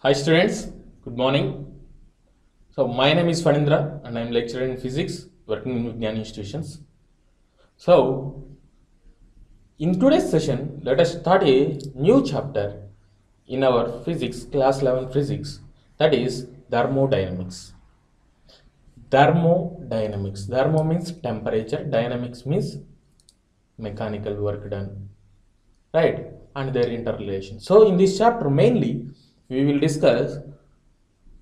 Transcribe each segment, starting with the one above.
Hi students, good morning. So my name is Fanindra and I am lecturer in physics working in Vigyan institutions. So in today's session, let us start a new chapter in our physics, class 11 physics, that is thermodynamics. Thermodynamics. Thermo means temperature, dynamics means mechanical work done, right? And their interrelation. So in this chapter mainly we will discuss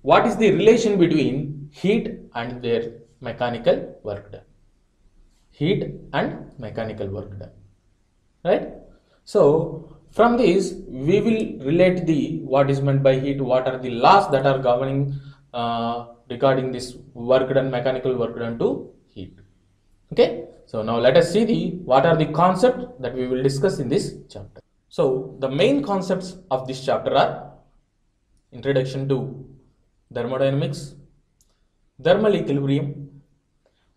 what is the relation between heat and their mechanical work done. Heat and mechanical work done, right? So from this we will relate the what is meant by heat, what are the laws that are governing regarding this work done, mechanical work done to heat. Okay, so now let us see the what are the concepts that we will discuss in this chapter. So the main concepts of this chapter are introduction to thermodynamics, thermal equilibrium,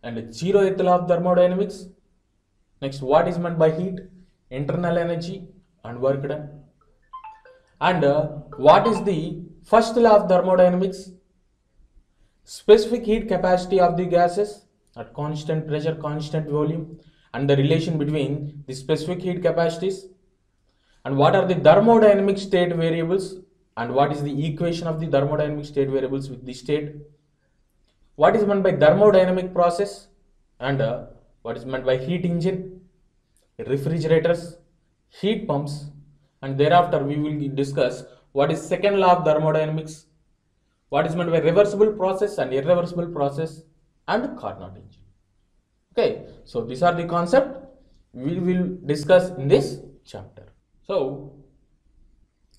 and zeroth law of thermodynamics. Next, what is meant by heat, internal energy, and work done. And what is the first law of thermodynamics? Specific heat capacity of the gases at constant pressure, constant volume, and the relation between the specific heat capacities. And what are the thermodynamic state variables? And what is the equation of the thermodynamic state variables with the state? What is meant by thermodynamic process, and what is meant by heat engine, refrigerators, heat pumps, and thereafter we will discuss what is second law of thermodynamics, what is meant by reversible process and irreversible process, and Carnot engine. Okay, so these are the concepts we will discuss in this chapter. So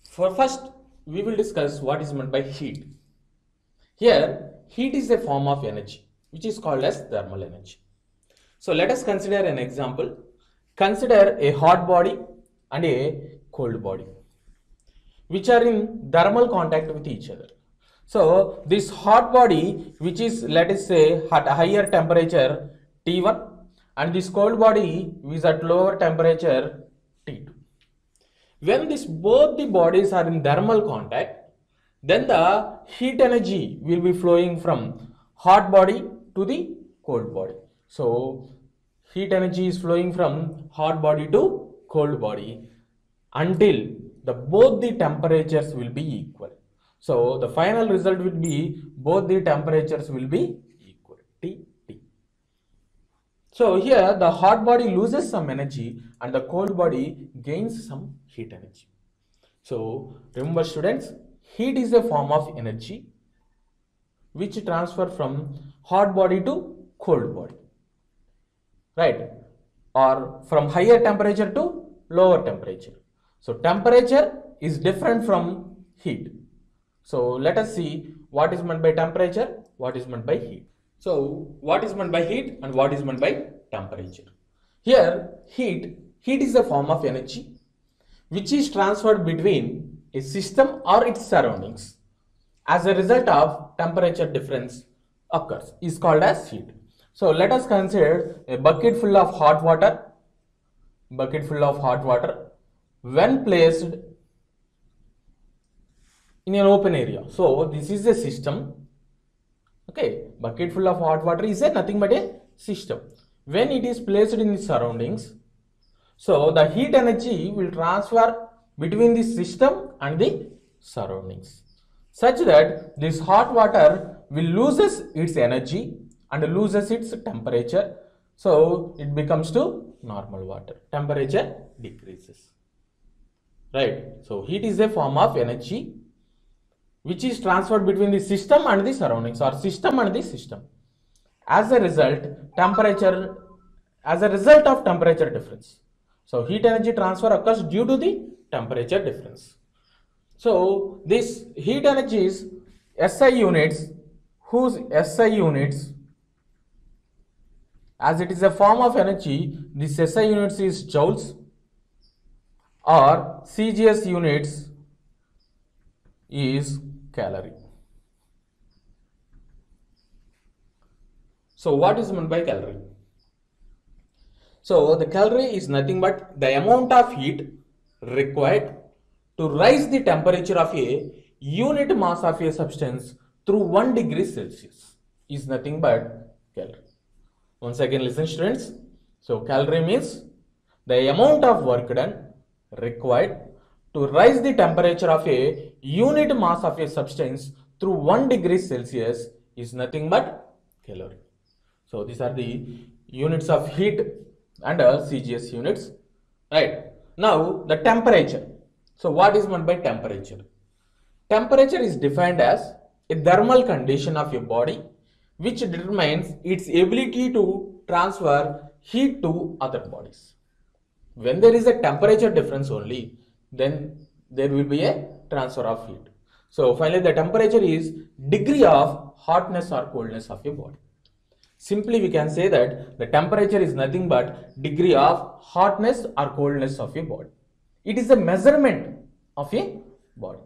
for first we will discuss what is meant by heat. Here, heat is a form of energy which is called as thermal energy. So let us consider an example. Consider a hot body and a cold body which are in thermal contact with each other. So this hot body which is, let us say, at a higher temperature T1, and this cold body is at lower temperature T2. When both the bodies are in thermal contact, then the heat energy will be flowing from hot body to the cold body. So heat energy is flowing from hot body to cold body until both the temperatures will be equal. So the final result will be both the temperatures will be equal, T. So here the hot body loses some energy and the cold body gains some heat energy. So remember students, heat is a form of energy which transfer from hot body to cold body, right? Or from higher temperature to lower temperature. So temperature is different from heat. So let us see what is meant by temperature, what is meant by heat. So what is meant by heat and what is meant by temperature? Here heat is a form of energy which is transferred between a system or its surroundings as a result of temperature difference occurs, is called as heat. So let us consider a bucket full of hot water when placed in an open area. So this is a system. Okay, bucket full of hot water is nothing but a system. When it is placed in the surroundings, so the heat energy will transfer between the system and the surroundings, such that this hot water will loses its energy and loses its temperature. So it becomes to normal water. Temperature decreases. Right. So heat is a form of energy which is transferred between the system and the surroundings, or system and the system. As a result of temperature difference. So heat energy transfer occurs due to the temperature difference. So this heat energy is SI units, whose SI units, as it is a form of energy, this SI units is joules, or CGS units is calorie. So what is meant by calorie? So the calorie is nothing but the amount of heat required to rise the temperature of a unit mass of a substance through 1 degree Celsius is nothing but calorie. Once again listen students. So calorie means the amount of work done required to rise the temperature of a unit mass of a substance through 1 degree Celsius is nothing but calorie. So these are the units of heat and CGS units. Right. Now the temperature. So what is meant by temperature? Temperature is defined as a thermal condition of a body which determines its ability to transfer heat to other bodies. When there is a temperature difference only, then there will be a transfer of heat. So finally the temperature is degree of hotness or coldness of a body. Simply we can say that the temperature is nothing but degree of hotness or coldness of a body. It is a measurement of a body,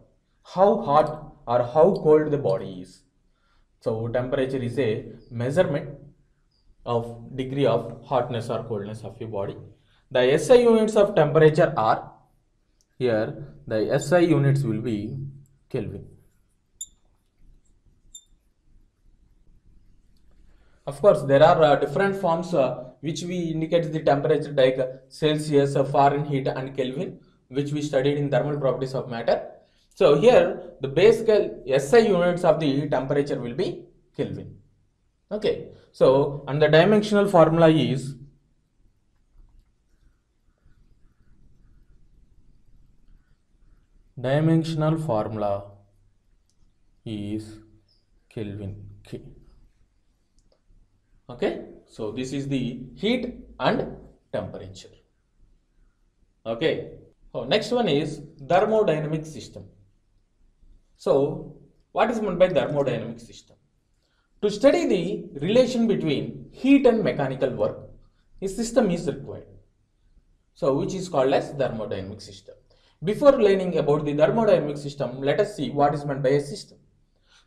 how hot or how cold the body is. So temperature is a measurement of degree of hotness or coldness of a body. The SI units of temperature are, here the SI units will be Kelvin. Of course, there are different forms which we indicate the temperature like Celsius, Fahrenheit and Kelvin, which we studied in thermal properties of matter. So here the basic SI units of the temperature will be Kelvin. Okay. So and the dimensional formula is Kelvin K. Okay, so this is the heat and temperature. Okay, so next one is thermodynamic system. So what is meant by thermodynamic system? To study the relation between heat and mechanical work, a system is required. So which is called as thermodynamic system. Before learning about the thermodynamic system, let us see what is meant by a system.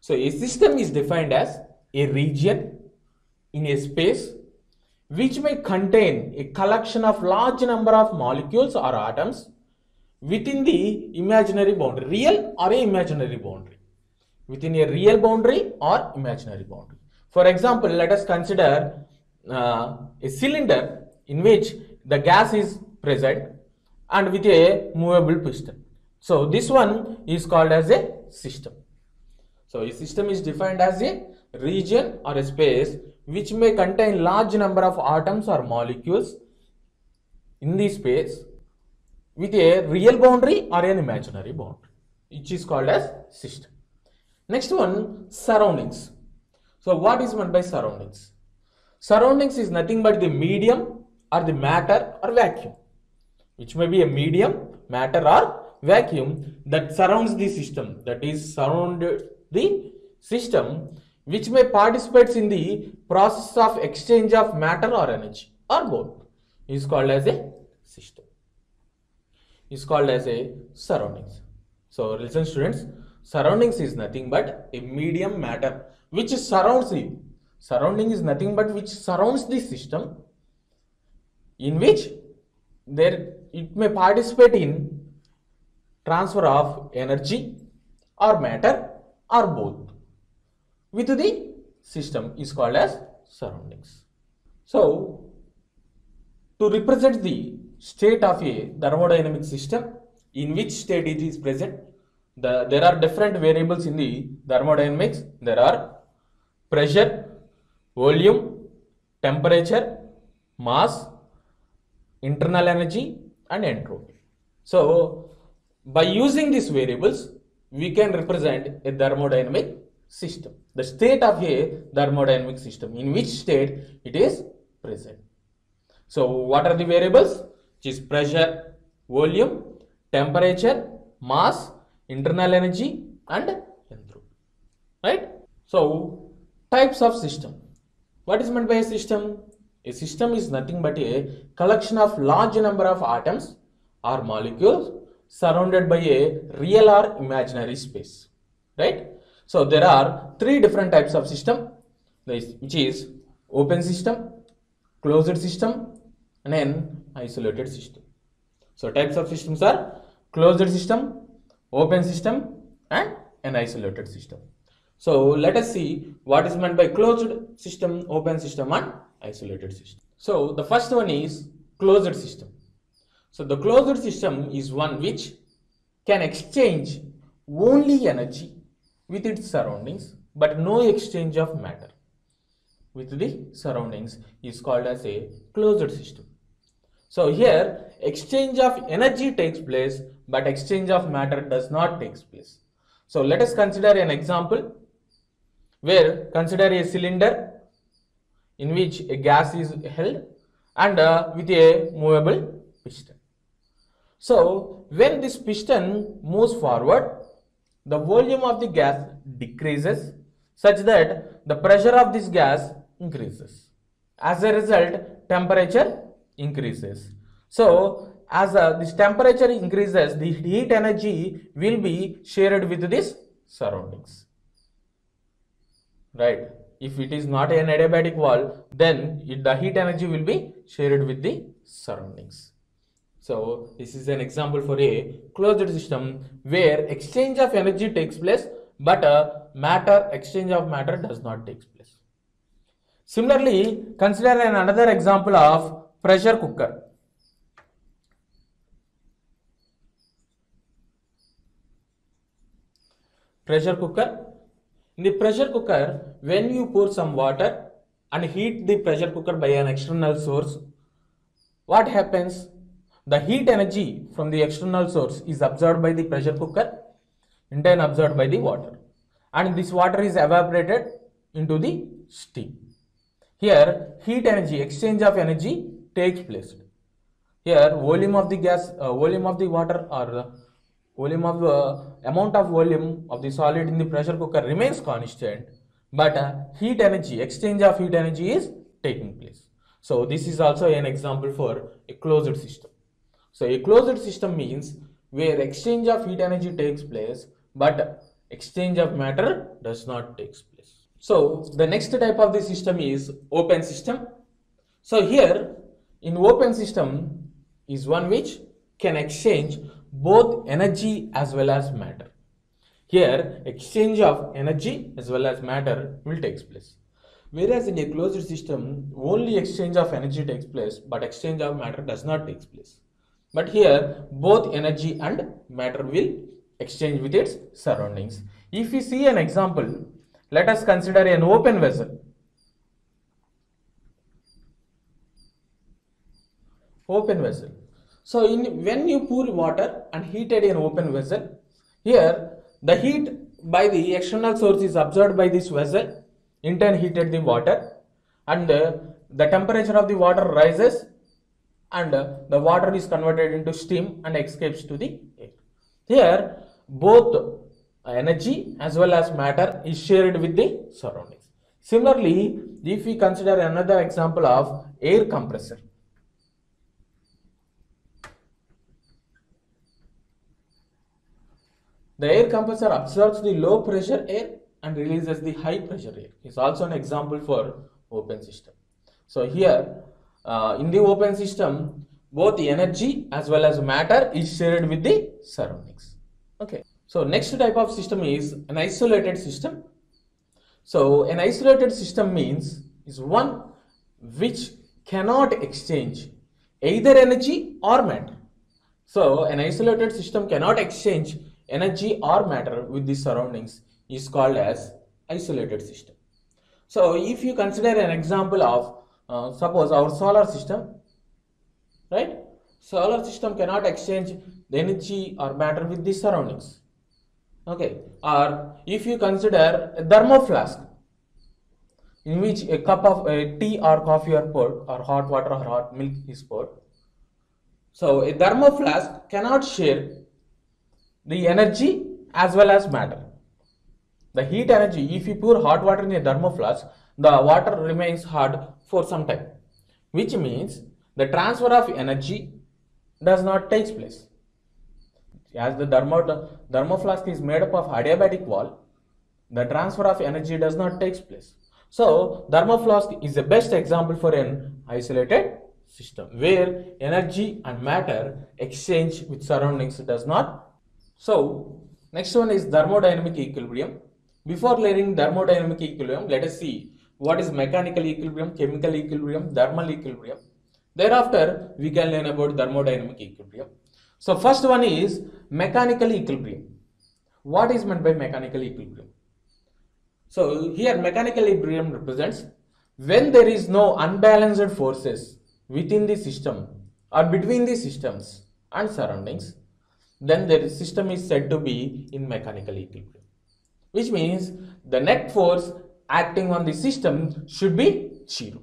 So a system is defined as a region in a space which may contain a collection of large number of molecules or atoms within the imaginary boundary, real or a imaginary boundary, within a real boundary or imaginary boundary. For example, let us consider a cylinder in which the gas is present and with a movable piston. So this one is called as a system. So a system is defined as a region or a space which may contain large number of atoms or molecules in the space with a real boundary or an imaginary boundary, which is called as system. Next one, surroundings. So what is meant by surroundings? Surroundings is nothing but the medium or the matter or vacuum, which may be a medium, matter or vacuum that surrounds the system, that is surrounded the system, which may participate in the process of exchange of matter or energy or both, is called as a system, is called as a surroundings. So listen students, surroundings is nothing but a medium, matter which surrounds it. Surrounding is nothing but which surrounds the system, in which it may participate in transfer of energy or matter or both with the system, is called as surroundings. So to represent the state of a thermodynamic system, in which state it is present, there are different variables in the thermodynamics. There are pressure, volume, temperature, mass, internal energy and entropy. So by using these variables, we can represent a thermodynamic system, the state of a thermodynamic system, in which state it is present. So what are the variables? Which is pressure, volume, temperature, mass, internal energy and entropy. Right? So types of system. What is meant by a system? A system is nothing but a collection of large number of atoms or molecules surrounded by a real or imaginary space. Right? So there are three different types of system, which is open system, closed system and an isolated system. So types of systems are closed system, open system and an isolated system. So let us see what is meant by closed system, open system and isolated system. So the first one is closed system. So the closed system is one which can exchange only energy with its surroundings but no exchange of matter with the surroundings is called as a closed system. So here exchange of energy takes place but exchange of matter does not take place. So let us consider an example where consider a cylinder in which a gas is held and with a movable piston. So when this piston moves forward, the volume of the gas decreases such that the pressure of this gas increases. As a result, temperature increases. So as this temperature increases, the heat energy will be shared with this surroundings. Right? If it is not an adiabatic wall, then the heat energy will be shared with the surroundings. So this is an example for a closed system where exchange of energy takes place but exchange of matter does not take place. Similarly, consider another example of pressure cooker. Pressure cooker. In the pressure cooker, when you pour some water and heat the pressure cooker by an external source, what happens? The heat energy from the external source is absorbed by the pressure cooker, in turn absorbed by the water, and this water is evaporated into the steam. Here heat energy, exchange of energy takes place. Here volume of the gas, volume of the water or volume of amount of volume of the solid in the pressure cooker remains constant, but heat energy, exchange of heat energy is taking place. So this is also an example for a closed system. So a closed system means where exchange of heat energy takes place but exchange of matter does not take place. So the next type of the system is open system. So here in open system is one which can exchange both energy as well as matter. Here exchange of energy as well as matter will take place. Whereas in a closed system only exchange of energy takes place but exchange of matter does not take place. But here both energy and matter will exchange with its surroundings. If we see an example, let us consider an open vessel. Open vessel. So when you pour water and heated an open vessel, here the heat by the external source is absorbed by this vessel, in turn heated the water, and the temperature of the water rises and the water is converted into steam and escapes to the air. Here both energy as well as matter is shared with the surroundings. Similarly, if we consider another example of air compressor. The air compressor absorbs the low pressure air and releases the high pressure air. It's also an example for open system. So here in the open system, both the energy as well as matter is shared with the surroundings. Okay. So next type of system is an isolated system. So an isolated system means is one which cannot exchange either energy or matter. So an isolated system cannot exchange energy or matter with the surroundings is called as isolated system. So if you consider an example of suppose our solar system, right? Solar system cannot exchange the energy or matter with the surroundings. Okay. Or if you consider a thermoflask in which a cup of tea or coffee are poured, or hot water or hot milk is poured. So a thermoflask cannot share the energy as well as matter. The heat energy, if you pour hot water in a thermoflask, the water remains hot for some time, which means the transfer of energy does not take place. As the thermoflask is made up of adiabatic wall, the transfer of energy does not take place. So thermoflask is the best example for an isolated system where energy and matter exchange with surroundings does not. So Next one is thermodynamic equilibrium. Before learning thermodynamic equilibrium, let us see what is mechanical equilibrium, chemical equilibrium, thermal equilibrium. Thereafter, we can learn about thermodynamic equilibrium. So first one is mechanical equilibrium. What is meant by mechanical equilibrium? So here mechanical equilibrium represents when there is no unbalanced forces within the system or between the systems and surroundings, then the system is said to be in mechanical equilibrium, which means the net force acting on the system should be zero.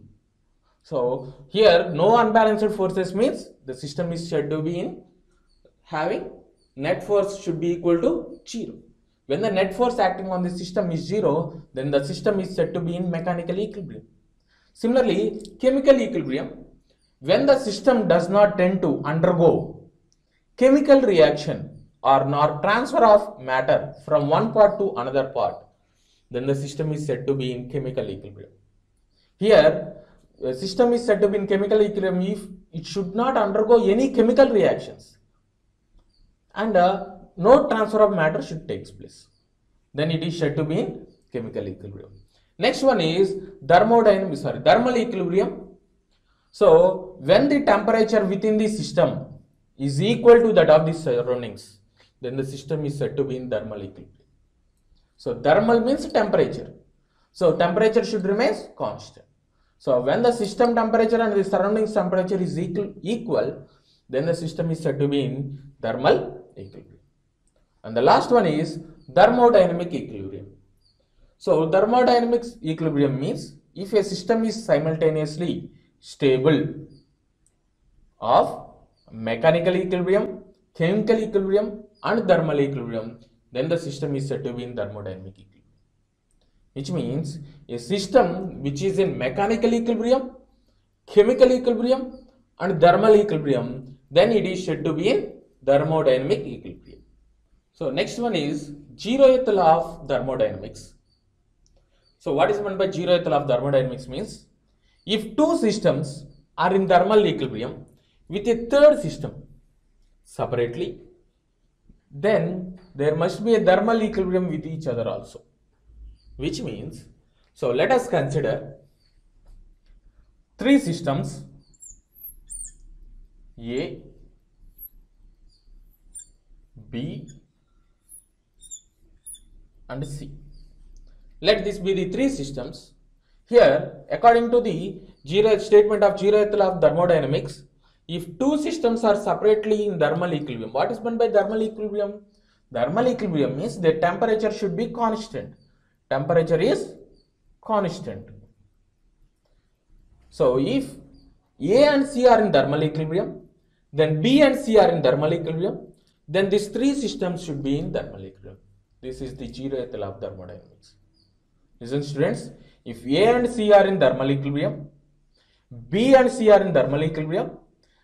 So here no unbalanced forces means the system is said to be in having net force should be equal to 0. When the net force acting on the system is 0, then the system is said to be in mechanical equilibrium. Similarly, chemical equilibrium, when the system does not tend to undergo chemical reaction or nor transfer of matter from one part to another part, then the system is said to be in chemical equilibrium. Here, the system is said to be in chemical equilibrium if it should not undergo any chemical reactions and no transfer of matter should take place. Then it is said to be in chemical equilibrium. Next one is thermal equilibrium. So when the temperature within the system is equal to that of the surroundings, then the system is said to be in thermal equilibrium. So thermal means temperature. So temperature should remain constant. So when the system temperature and the surroundings temperature is equal, then the system is said to be in thermal equilibrium. And the last one is thermodynamic equilibrium. So thermodynamic equilibrium means if a system is simultaneously stable of mechanical equilibrium, chemical equilibrium and thermal equilibrium, then the system is said to be in thermodynamic equilibrium. Which means a system which is in mechanical equilibrium, chemical equilibrium and thermal equilibrium, then it is said to be in thermodynamic equilibrium. So next one is zeroth law of thermodynamics. So what is meant by zeroth law of thermodynamics means if two systems are in thermal equilibrium with a third system separately, then there must be a thermal equilibrium with each other also. Which means, so let us consider three systems A, B and C. Let this be the three systems. Here, according to the statement of zeroth law of thermodynamics, if two systems are separately in thermal equilibrium, what is meant by thermal equilibrium? Thermal equilibrium means the temperature should be constant. Temperature is constant. So if A and C are in thermal equilibrium, then B and C are in thermal equilibrium, then these three systems should be in thermal equilibrium. This is the zeroth law of thermodynamics. Listen students, if A and C are in thermal equilibrium, B and C are in thermal equilibrium,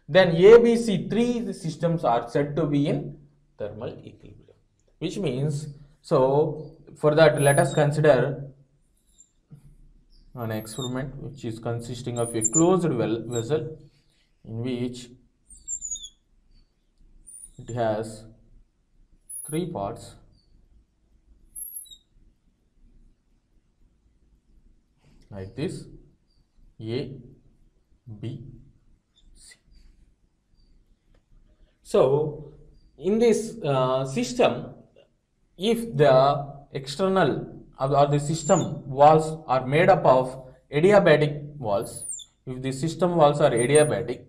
then A, B, C, three systems are said to be in thermal equilibrium. Which means, so for that let us consider an experiment which is consisting of a closed vessel in which it has three parts like this: A, B, C. So in this system, if the external or the system walls are made up of adiabatic walls, if the system walls are adiabatic,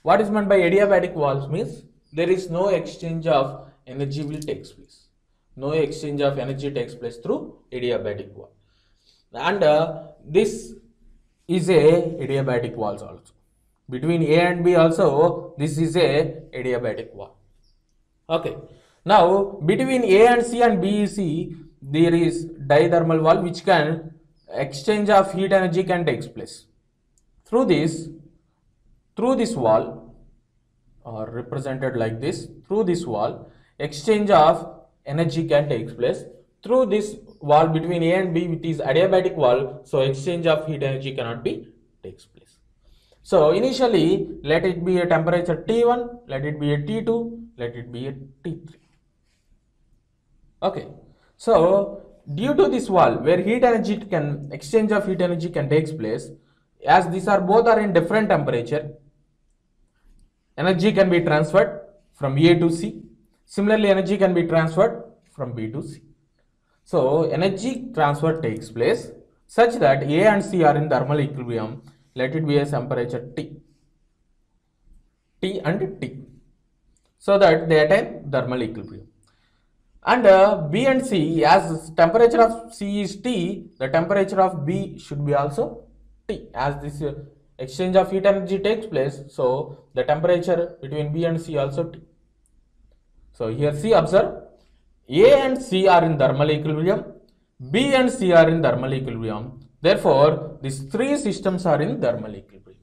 what is meant by adiabatic walls means there is no exchange of energy will takes place. No exchange of energy takes place through adiabatic wall. And this is a adiabatic walls also. Between A and B also this is a adiabatic wall. Okay. Now between A and C and B, C, there is dithermal wall which can exchange of heat energy can takes place. Through this wall, or represented like this, through this wall exchange of energy can take place. Through this wall between A and B, which is adiabatic wall, so exchange of heat energy cannot be takes place. So initially let it be a temperature T1, let it be a T2, let it be a T3. Okay, so due to this wall where heat energy can exchange of heat energy can takes place, as these are both are in different temperature, energy can be transferred from A to C. Similarly, energy can be transferred from B to C. So energy transfer takes place such that A and C are in thermal equilibrium. Let it be a temperature T. T and T, so that they attain thermal equilibrium. And B and C, as temperature of C is T, the temperature of B should be also T, as this exchange of heat energy takes place. So the temperature between B and C also T. So here C, observe, A and C are in thermal equilibrium, B and C are in thermal equilibrium. Therefore, these three systems are in thermal equilibrium.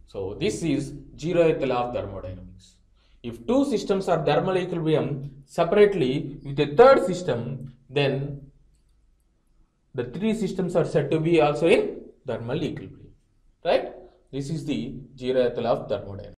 So this is zeroth law of thermodynamics. If two systems are thermal equilibrium separately with a third system, then the three systems are said to be also in thermal equilibrium. Right? This is the zeroth law of thermodynamics.